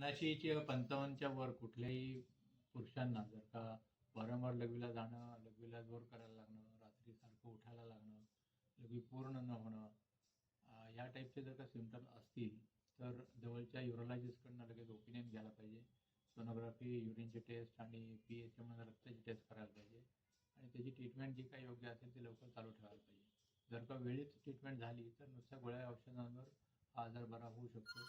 59 55च्या वर कुठल्याही पुरुषांना जर का वारंवार लघवीला जाणं, लघवीला जोर करायला लागणं, रात्री सारखं उठायला लागणं, लघवी पूर्ण न होणं, ह्या टाईपचे जर का सिम्पटम्स असतील तर जवळच्या युरोलॉजिस्टकडनं लगेच ओपिनियन घ्यायला पाहिजे. सोनोग्राफी, युरिनची टेस्ट आणि पीएच म्हणून रक्ताची टेस्ट करायला पाहिजे आणि त्याची ट्रीटमेंट जी काही योग्य असेल ती लवकर चालू ठेवायला पाहिजे. जर का वेळीच ट्रीटमेंट झाली तर नुसत्या गोळ्या औषधांवर हा आजार बरा होऊ शकतो.